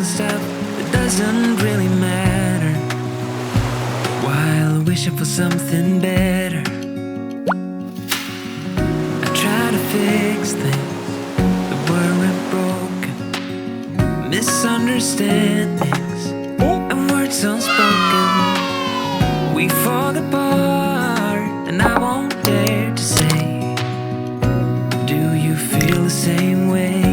stuff that doesn't really matter, while wishing for something better. I try to fix things that weren't broken, misunderstandings and words unspoken. We fall apart and I won't dare to say, do you feel the same way?